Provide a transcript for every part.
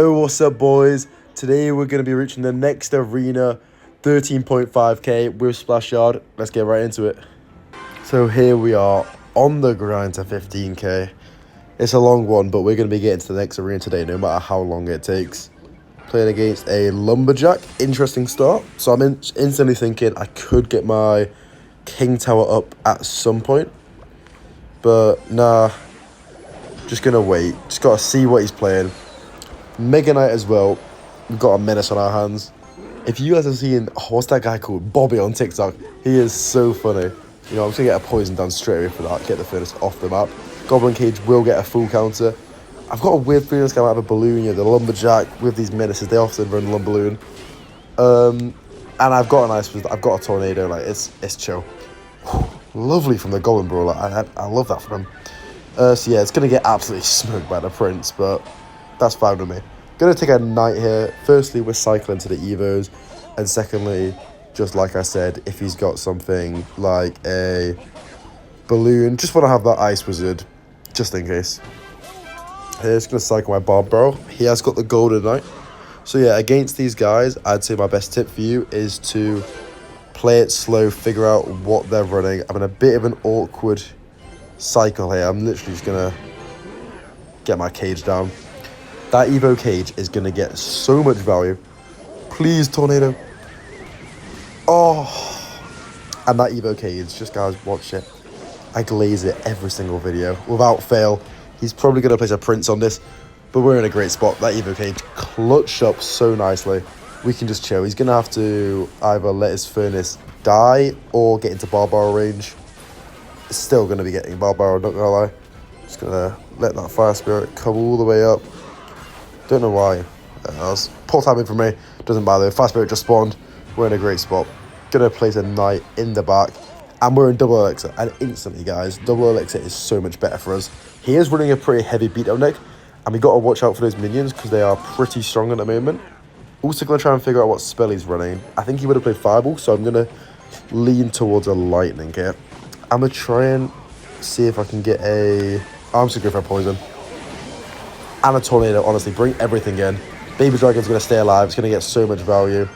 Yo, what's up, boys? Today we're going to be reaching the next arena, 13.5k with splashyard. Let's get right into it. So here we are on the grind to 15k. It's a long one, but we're going to be getting to the next arena today, no matter how long it takes. Playing against a lumberjack. Interesting start. So I'm instantly thinking I could get my king tower up at some point. But nah, just going to wait. Just got to see what he's playing. Mega Knight as well. We've got a menace on our hands. If you guys have seen, what's that guy called? Bobby on TikTok. He is so funny. You know, I'm just going to get a poison down straight away for that. Get the furnace off the map. Goblin Cage will get a full counter. I've got a weird feeling it's going to have a balloon. You know, the lumberjack with these menaces. They often run lumberloon. And I've got an ice. I've got a tornado. Like, it's chill. Lovely from the Golden Brawler. I love that from him. So yeah, it's going to get absolutely smoked by the Prince, but that's fine with me. Going to take a knight here. Firstly, we're cycling to the Evos. And secondly, just like I said, if he's got something like a balloon, just want to have that ice wizard, just in case. Here, just going to cycle my barbaro. He has got the golden knight. So yeah, against these guys, I'd say my best tip for you is to play it slow, figure out what they're running. I'm in a bit of an awkward cycle here. I'm literally just going to get my cage down. That Evo cage is going to get so much value. Please, tornado. Oh. And that Evo cage, just guys, watch it. I glaze it every single video. Without fail, he's probably going to place a Prince on this. But we're in a great spot. That Evo cage clutched up so nicely. We can just chill. He's going to have to either let his furnace die or get into barbaro range. It's still going to be getting barbaro, not going to lie. Just going to let that fire spirit come all the way up. Don't know why. That was poor timing for me. Doesn't matter. Fire spirit just spawned. We're in a great spot. Gonna place a knight in the back. And we're in double elixir. And instantly, guys, double elixir is so much better for us. He is running a pretty heavy beatdown deck. And we got to watch out for those minions because they are pretty strong at the moment. Also going to try and figure out what spell he's running. I think he would have played Fireball. So I'm going to lean towards a lightning here. I'm going to try and see if I can get a... I'm just going to go for a poison. And a tornado, honestly, bring everything in. Baby Dragon's going to stay alive. It's going to get so much value.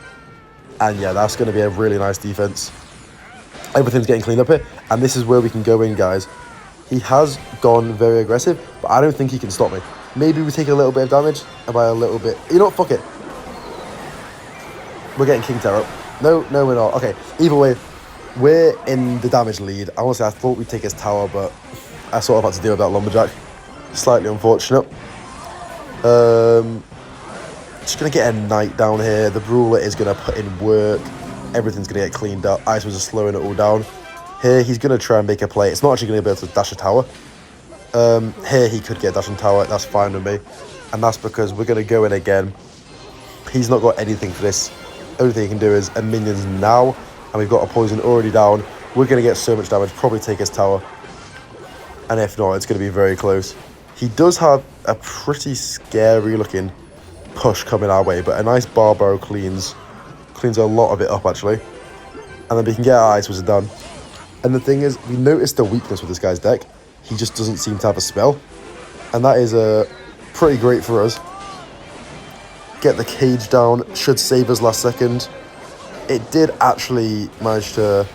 And yeah, that's going to be a really nice defense. Everything's getting cleaned up here. And this is where we can go in, guys. He has gone very aggressive, but I don't think he can stop me. Maybe we take a little bit of damage. And by a little bit... You know what? Fuck it. We're getting King Terror. No, we're not. Okay, either way, we're in the damage lead. Honestly, I thought we'd take his tower, but I sort of had to deal with that lumberjack. Slightly unfortunate. Just going to get a knight down here. The brawler is going to put in work. Everything's going to get cleaned up. Ice was just slowing it all down. Here, he's going to try and make a play. It's not actually going to be able to dash a tower. Here, he could get a dashing tower. That's fine with me. And that's because we're going to go in again. He's not got anything for this. Only thing he can do is a minions now. And we've got a poison already down. We're going to get so much damage. Probably take his tower. And if not, it's going to be very close. He does have a pretty scary looking push coming our way, but a nice barbaro cleans a lot of it up actually. And then we can get our ice wizard done. And the thing is, we noticed the weakness with this guy's deck. He just doesn't seem to have a spell. And that is pretty great for us. Get the cage down, should save us last second. It did actually manage to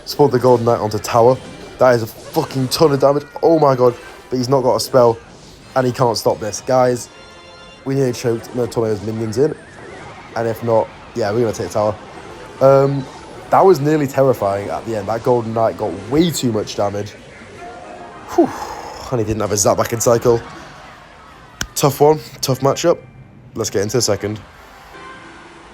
spawn the golden knight onto tower. That is a fucking ton of damage. Oh my god. But he's not got a spell, and he can't stop this. Guys, we nearly choked Tornado's minions in. And if not, yeah, we're going to take tower. That was nearly terrifying at the end. That golden knight got way too much damage. Whew. And he didn't have his zap back in cycle. Tough one, tough matchup. Let's get into the second.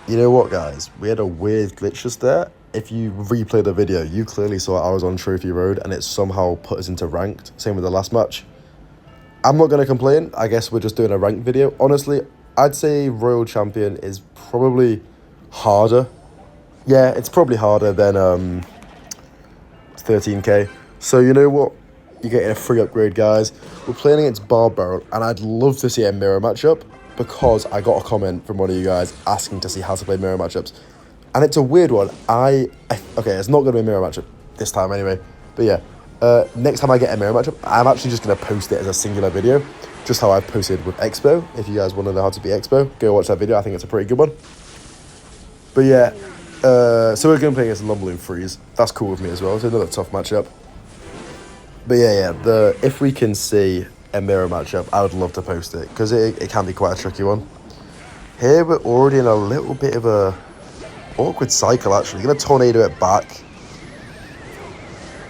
You know what, guys? We had a weird glitch just there. If you replay the video, you clearly saw I was on Trophy Road and it somehow put us into ranked. Same with the last match. I'm not going to complain. I guess we're just doing a ranked video. Honestly, I'd say Royal Champion is probably harder. Yeah, it's probably harder than 13k. So you know what? You're getting a free upgrade, guys. We're playing against Barbaro, and I'd love to see a mirror matchup because I got a comment from one of you guys asking to see how to play mirror matchups. And it's a weird one. Okay, it's not going to be a mirror matchup this time anyway. But yeah, Next time I get a mirror matchup, I'm actually just going to post it as a singular video, just how I posted with Xbow. If you guys want to know how to beat Xbow, go watch that video. I think it's a pretty good one. But yeah, so we're going to play against Lumberloon Freeze. That's cool with me as well. It's another tough matchup. But yeah, if we can see a mirror matchup, I would love to post it, because it can be quite a tricky one. Here we're already in a little bit of a awkward cycle, actually. Going to tornado it back.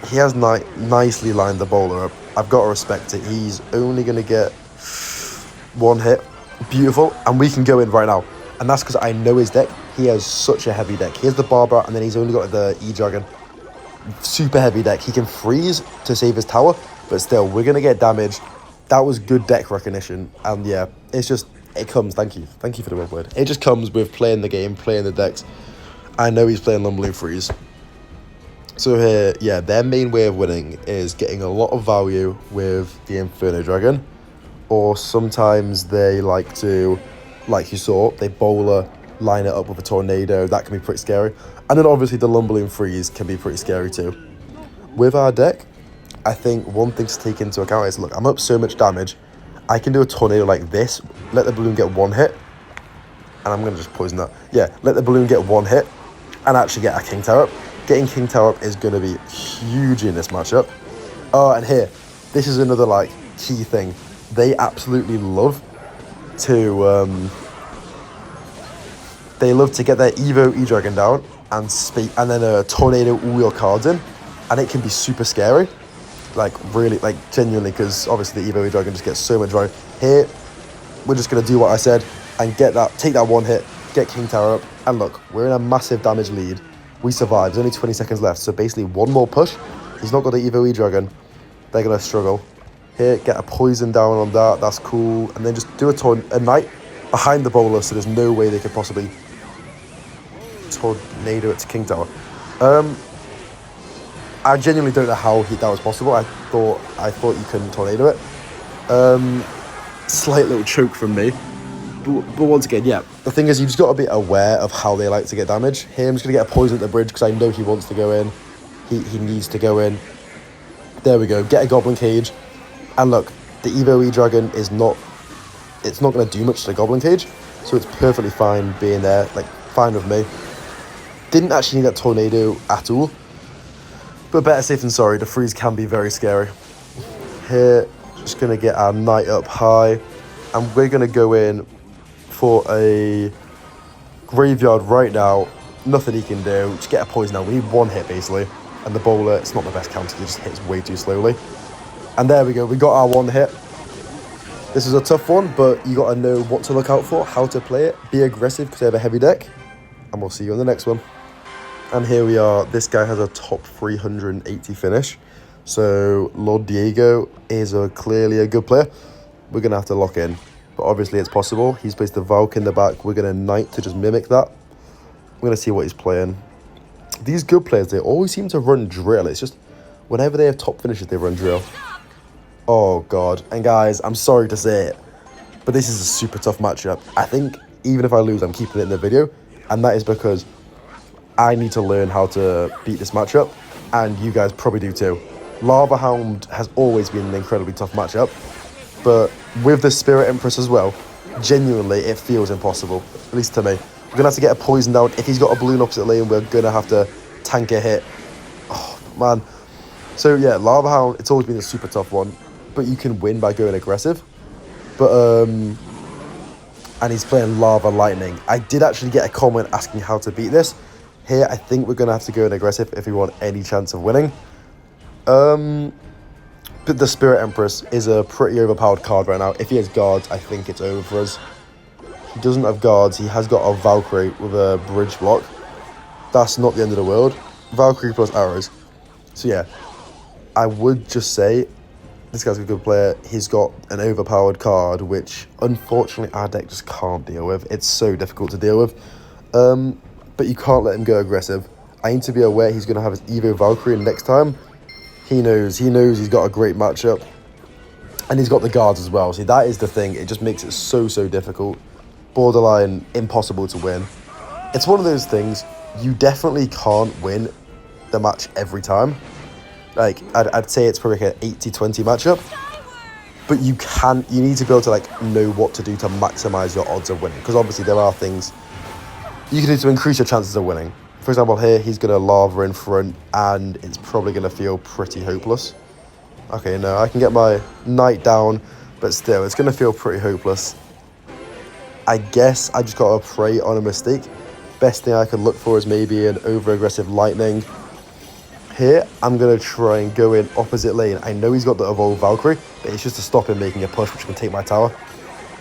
He has nicely lined the bowler up. I've got to respect it. He's only going to get one hit. Beautiful. And we can go in right now. And that's because I know his deck. He has such a heavy deck. He has the Barbar, and then he's only got the E-Dragon. Super heavy deck. He can freeze to save his tower, but still, we're going to get damaged. That was good deck recognition. And yeah, it's just, it comes. Thank you for the word. It just comes with playing the game, playing the decks. I know he's playing Lumberloon Freeze. So here, yeah, their main way of winning is getting a lot of value with the Inferno Dragon. Or sometimes they like to, like you saw, they bowler, line it up with a tornado. That can be pretty scary. And then obviously the Lumberloon Freeze can be pretty scary too. With our deck, I think one thing to take into account is, look, I'm up so much damage. I can do a tornado like this, let the balloon get one hit. And I'm going to just poison that. Yeah, let the balloon get one hit and actually get a King Tower up. Getting King Tower up is going to be huge in this matchup. Oh, and here, this is another, like, key thing. They absolutely love to, they love to get their Evo E-Dragon down and then tornado all your cards in. And it can be super scary. Like, really, like, genuinely, because obviously the Evo E-Dragon just gets so much value. Here, we're just going to do what I said and take that one hit, get King Tower up. And look, we're in a massive damage lead. We survived. There's only 20 seconds left. So basically one more push. He's not got the Evo E-Dragon. They're going to struggle. Here, get a poison down on that. That's cool. And then just do a knight behind the bowler, so there's no way they could possibly tornado it to King Tower. I genuinely don't know how that was possible. I thought you couldn't tornado it. Slight little choke from me. But once again, yeah, the thing is, you just got to be aware of how they like to get damage. Here, I'm just going to get a poison at the bridge because I know he wants to go in. He needs to go in. There we go. Get a Goblin Cage. And look, the Evo E-Dragon is not going to do much to the Goblin Cage. So it's perfectly fine being there. Like, fine with me. Didn't actually need that tornado at all. But better safe than sorry. The freeze can be very scary. Here, just going to get our knight up high. And we're going to go in for a graveyard right now. Nothing he can do. Just get a poison now. We need one hit, basically. And the bowler, it's not the best counter. He just hits way too slowly. And there we go. We got our one hit. This is a tough one, but you got to know what to look out for, how to play it. Be aggressive because they have a heavy deck. And we'll see you on the next one. And here we are. This guy has a top 380 finish. So Lord Diego is clearly a good player. We're going to have to lock in. But obviously it's possible. He's placed the Valk in the back. We're going to Knight to just mimic that. We're going to see what he's playing. These good players, they always seem to run drill. It's just whenever they have top finishes, they run drill. Oh, God. And guys, I'm sorry to say it, but this is a super tough matchup. I think even if I lose, I'm keeping it in the video. And that is because I need to learn how to beat this matchup. And you guys probably do too. Lava Hound has always been an incredibly tough matchup. But with the Spirit Empress as well, genuinely, it feels impossible, at least to me. We're going to have to get a poison down. If he's got a balloon opposite lane, we're going to have to tank a hit. Oh, man. So, yeah, Lava Hound, it's always been a super tough one. But you can win by going aggressive. But, and he's playing Lava Lightning. I did actually get a comment asking how to beat this. Here, I think we're going to have to go in aggressive if we want any chance of winning. But the Spirit Empress is a pretty overpowered card right now. If he has guards, I think it's over for us. He doesn't have guards. He has got a Valkyrie with a bridge block. That's not the end of the world. Valkyrie plus arrows. So yeah, I would just say this guy's a good player. He's got an overpowered card, which unfortunately our deck just can't deal with. It's so difficult to deal with. But you can't let him go aggressive. I need to be aware he's going to have his Evo Valkyrie next time. He knows he's got a great matchup. And he's got the guards as well. See, that is the thing. It just makes it so difficult. Borderline impossible to win. It's one of those things, you definitely can't win the match every time. Like, I'd say it's probably like an 80-20 matchup. But you need to be able to, like, know what to do to maximise your odds of winning. Because obviously there are things you can do to increase your chances of winning. For example, here, he's going to lava in front, and it's probably going to feel pretty hopeless. Okay, no, I can get my knight down, but still, it's going to feel pretty hopeless. I guess I just got to pray on a mistake. Best thing I could look for is maybe an over-aggressive lightning. Here, I'm going to try and go in opposite lane. I know he's got the evolved Valkyrie, but it's just to stop him making a push, which can take my tower.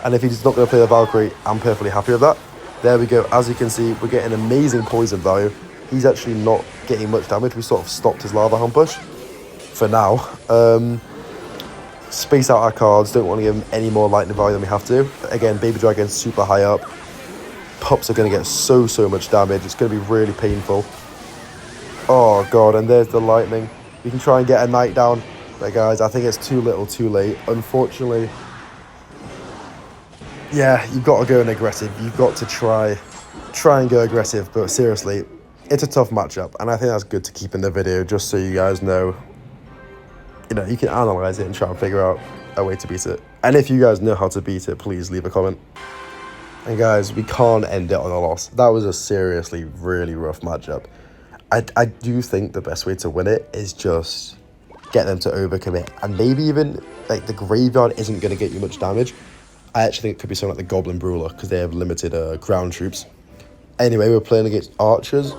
And if he's not going to play the Valkyrie, I'm perfectly happy with that. There we go. As you can see, we're getting amazing poison value. He's actually not getting much damage. We sort of stopped his lava hound push for now. Space out our cards. Don't want to give him any more lightning value than we have to. But again, Baby Dragon's super high up. Pups are going to get so much damage. It's going to be really painful. Oh, God. And there's the lightning. We can try and get a knight down. But, guys, I think it's too little, too late. Unfortunately, yeah, you've got to go in aggressive. You've got to try and go aggressive. But seriously, it's a tough matchup. And I think that's good to keep in the video just so you guys know. You know, you can analyse it and try and figure out a way to beat it. And if you guys know how to beat it, please leave a comment. And guys, we can't end it on a loss. That was a seriously really rough matchup. I do think the best way to win it is just get them to overcommit. And maybe even, like, the graveyard isn't going to get you much damage. I actually think it could be something like the Goblin Brawler because they have limited ground troops. Anyway, we're playing against archers.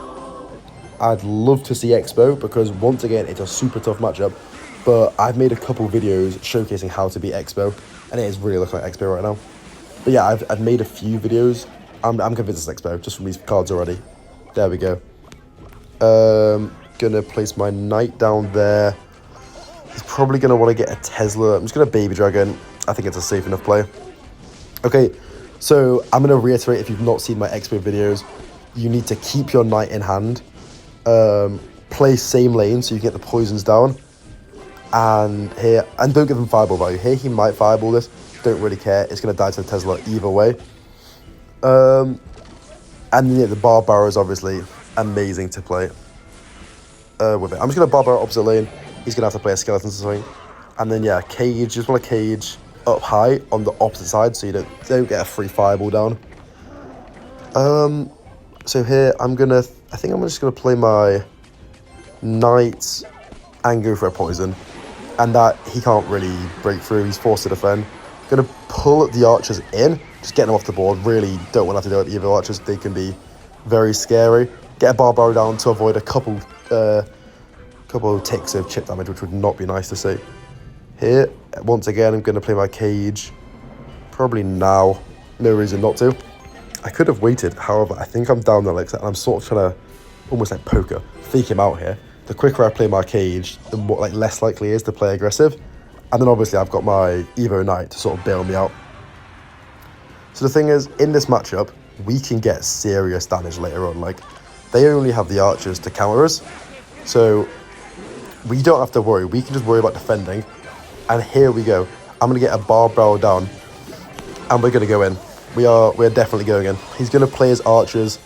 I'd love to see Xbow because, once again, it's a super tough matchup. But I've made a couple videos showcasing how to beat Xbow, and it is really looking like Xbow right now. But yeah, I've made a few videos. I'm convinced it's Xbow, just from these cards already. There we go. Gonna place my knight down there. He's probably gonna want to get a Tesla. I'm just gonna Baby Dragon. I think it's a safe enough play. Okay, so I'm gonna reiterate, if you've not seen my Xbow videos, you need to keep your knight in hand. Play same lane so you can get the poisons down. And here, and don't give him fireball value. Here he might fireball this. Don't really care. It's going to die to the Tesla either way. And yeah, the bar barrow is obviously amazing to play with it. I'm just going to bar barrow opposite lane. He's going to have to play a skeleton or something. And then yeah, cage. Just want to cage up high on the opposite side so you don't get a free fireball down. So here I think I'm just going to play my knight and go for a poison. And that he can't really break through. He's forced to defend. Going to pull the archers in. Just get them off the board. Really don't want to have to do it. Evil archers, they can be very scary. Get a barbaro down to avoid a couple ticks of chip damage, which would not be nice to see. Here, once again, I'm going to play my cage. Probably now. No reason not to. I could have waited. However, I think I'm down there like that. And I'm sort of trying to, almost like poker, fake him out here. The quicker I play my cage, the more, like, less likely it is to play aggressive. And then obviously I've got my Evo Knight to sort of bail me out. So the thing is, in this matchup, we can get serious damage later on. Like, they only have the archers to counter us. So we don't have to worry. We can just worry about defending. And here we go. I'm going to get a barbell down. And we're going to go in. We're definitely going in. He's going to play his archers.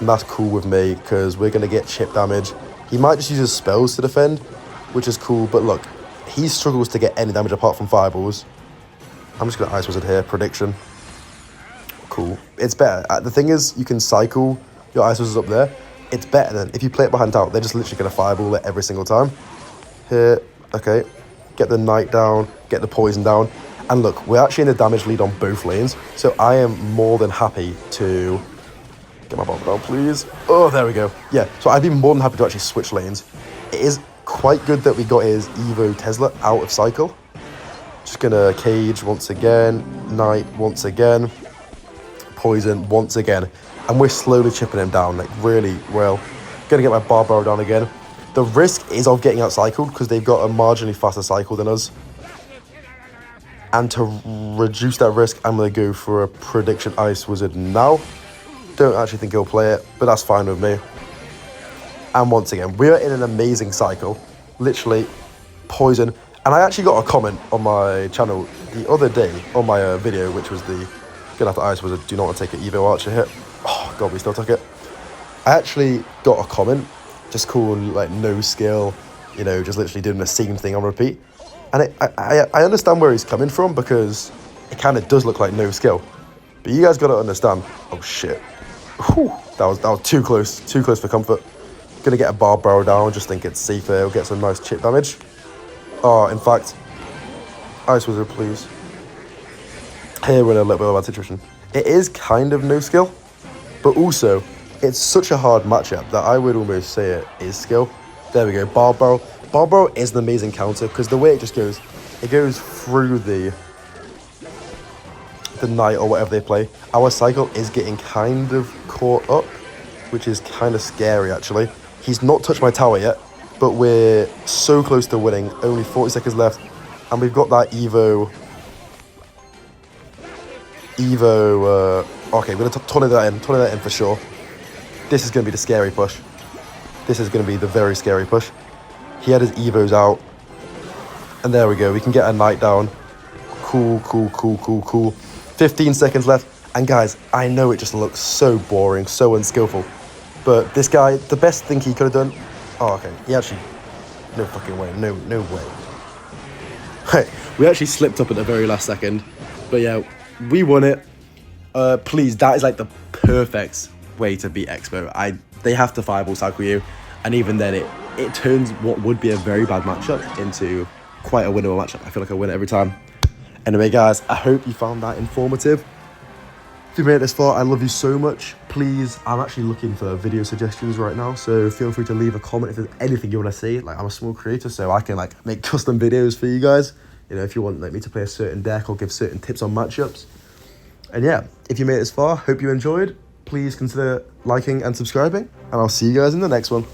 And that's cool with me because we're going to get chip damage. He might just use his spells to defend, which is cool. But look, he struggles to get any damage apart from fireballs. I'm just going to Ice Wizard here. Prediction. Cool. It's better. The thing is, you can cycle your Ice Wizards up there. It's better than if you play it behind tower. They're just literally going to fireball it every single time. Here, okay. Get the knight down. Get the poison down. And look, we're actually in the damage lead on both lanes. So I am more than happy to... Get my bomb down, please. Oh, there we go. Yeah, so I'd be more than happy to actually switch lanes. It is quite good that we got his Evo Tesla out of cycle. Just gonna cage once again. Knight once again. Poison once again. And we're slowly chipping him down, like, really well. Gonna get my barbaro down again. The risk is of getting out cycled because they've got a marginally faster cycle than us. And to reduce that risk, I'm gonna go for a prediction Ice Wizard now. Don't actually think he'll play it, but that's fine with me. And once again, we are in an amazing cycle. Literally, poison. And I actually got a comment on my channel the other day on my video, which was the gonna have to Ice Wizard, do not want to take an Evo Archer hit. Oh god, we still took it. I actually got a comment just called like no skill, you know, just literally doing the same thing on repeat. And I understand where he's coming from, because it kind of does look like no skill. But you guys got to understand. Oh shit. Whew, that was too close for comfort. Gonna get a barb barrel down, just think it's safer. We'll get some nice chip damage. Oh, in fact, Ice Wizard, please. Here we're in a little bit of a bad situation. It is kind of no skill, but also it's such a hard matchup that I would almost say it is skill. There we go, barb barrel. Barb barrel is an amazing counter, because the way it just goes, it goes through the knight or whatever they play. Our cycle is getting kind of caught up, which is kind of scary actually. He's not touched my tower yet, but we're so close to winning. Only 40 seconds left, and we've got that Evo. Okay, we're gonna tornado that in for sure. This is gonna be the scary push. This is gonna be the very scary push. He had his Evos out, and there we go. We can get a knight down. Cool. 15 seconds left, and guys, I know it just looks so boring, so unskillful, but this guy, the best thing he could have done. Oh, okay. He actually, no fucking way. No way. Hey, we actually slipped up at the very last second, but yeah, we won it. Please, that is like the perfect way to beat Xbow. They have to fireball cycle you, and even then it turns what would be a very bad matchup into quite a winnable matchup. I feel like I win it every time. Anyway, guys, I hope you found that informative. If you made it this far, I love you so much. Please, I'm actually looking for video suggestions right now, so feel free to leave a comment if there's anything you want to see. Like, I'm a small creator, so I can like make custom videos for you guys. You know, if you want like me to play a certain deck or give certain tips on matchups. And yeah, if you made it this far, hope you enjoyed. Please consider liking and subscribing, and I'll see you guys in the next one.